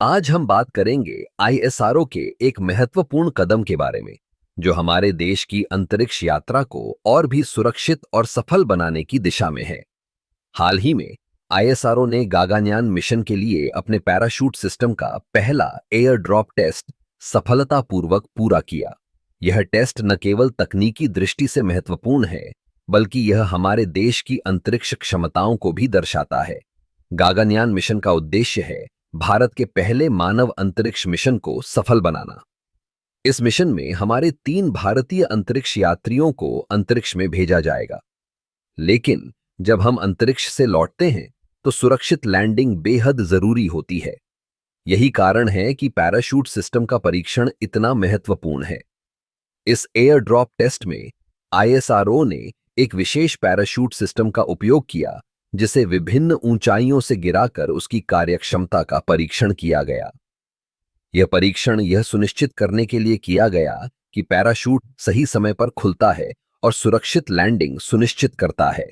आज हम बात करेंगे आईएसआरओ के एक महत्वपूर्ण कदम के बारे में, जो हमारे देश की अंतरिक्ष यात्रा को और भी सुरक्षित और सफल बनाने की दिशा में है। हाल ही में आईएसआरओ ने गागनयान मिशन के लिए अपने पैराशूट सिस्टम का पहला एयर ड्रॉप टेस्ट सफलतापूर्वक पूरा किया। यह टेस्ट न केवल तकनीकी दृष्टि से महत्वपूर्ण है, बल्कि यह हमारे देश की अंतरिक्ष क्षमताओं को भी दर्शाता है। गागनयान मिशन का उद्देश्य है भारत के पहले मानव अंतरिक्ष मिशन को सफल बनाना। इस मिशन में हमारे 3 भारतीय अंतरिक्ष यात्रियों को अंतरिक्ष में भेजा जाएगा। लेकिन जब हम अंतरिक्ष से लौटते हैं तो सुरक्षित लैंडिंग बेहद जरूरी होती है। यही कारण है कि पैराशूट सिस्टम का परीक्षण इतना महत्वपूर्ण है। इस एयर ड्रॉप टेस्ट में आईएसआरओ ने एक विशेष पैराशूट सिस्टम का उपयोग किया, जिसे विभिन्न ऊंचाइयों से गिराकर उसकी कार्यक्षमता का परीक्षण किया गया। यह परीक्षण यह सुनिश्चित करने के लिए किया गया कि पैराशूट सही समय पर खुलता है और सुरक्षित लैंडिंग सुनिश्चित करता है।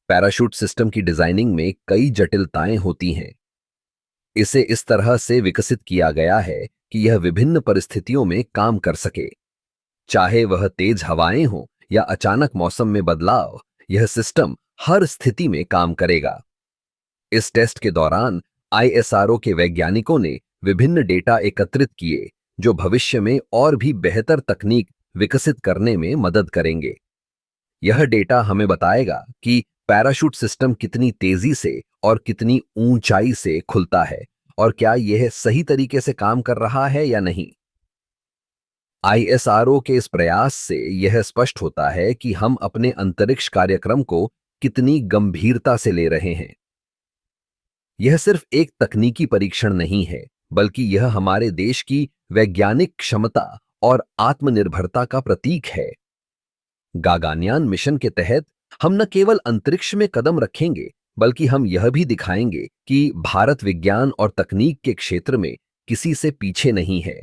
पैराशूट सिस्टम की डिजाइनिंग में कई जटिलताएं होती हैं। इसे इस तरह से विकसित किया गया है कि यह विभिन्न परिस्थितियों में काम कर सके। चाहे वह तेज हवाएं हो या अचानक मौसम में बदलाव, यह सिस्टम हर स्थिति में काम करेगा। इस टेस्ट के दौरान आईएसआरओ के वैज्ञानिकों ने विभिन्न डेटा एकत्रित किए, जो भविष्य में और भी बेहतर तकनीक विकसित करने में मदद करेंगे। यह डेटा हमें बताएगा कि पैराशूट सिस्टम कितनी तेजी से और कितनी ऊंचाई से खुलता है और क्या यह सही तरीके से काम कर रहा है या नहीं। आईएसआरओ के इस प्रयास से यह स्पष्ट होता है कि हम अपने अंतरिक्ष कार्यक्रम को कितनी गंभीरता से ले रहे हैं। यह सिर्फ एक तकनीकी परीक्षण नहीं है, बल्कि यह हमारे देश की वैज्ञानिक क्षमता और आत्मनिर्भरता का प्रतीक है। गागनयान मिशन के तहत हम न केवल अंतरिक्ष में कदम रखेंगे, बल्कि हम यह भी दिखाएंगे कि भारत विज्ञान और तकनीक के क्षेत्र में किसी से पीछे नहीं है।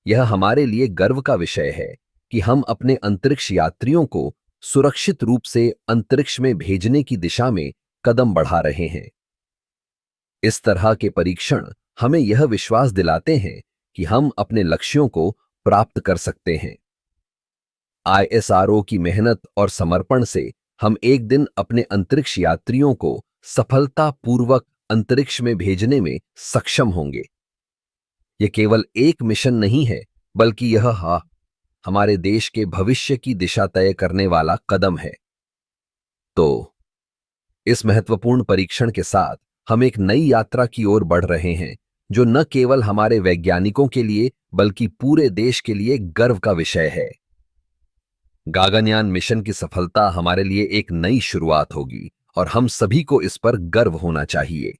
यह हमारे लिए गर्व का विषय है कि हम अपने अंतरिक्ष यात्रियों को सुरक्षित रूप से अंतरिक्ष में भेजने की दिशा में कदम बढ़ा रहे हैं। इस तरह के परीक्षण हमें यह विश्वास दिलाते हैं कि हम अपने लक्ष्यों को प्राप्त कर सकते हैं। आईएसआरओ की मेहनत और समर्पण से हम एक दिन अपने अंतरिक्ष यात्रियों को सफलतापूर्वक अंतरिक्ष में भेजने में सक्षम होंगे। यह केवल एक मिशन नहीं है, बल्कि यह हमारे देश के भविष्य की दिशा तय करने वाला कदम है। तो इस महत्वपूर्ण परीक्षण के साथ हम एक नई यात्रा की ओर बढ़ रहे हैं, जो न केवल हमारे वैज्ञानिकों के लिए बल्कि पूरे देश के लिए गर्व का विषय है। गागनयान मिशन की सफलता हमारे लिए एक नई शुरुआत होगी और हम सभी को इस पर गर्व होना चाहिए।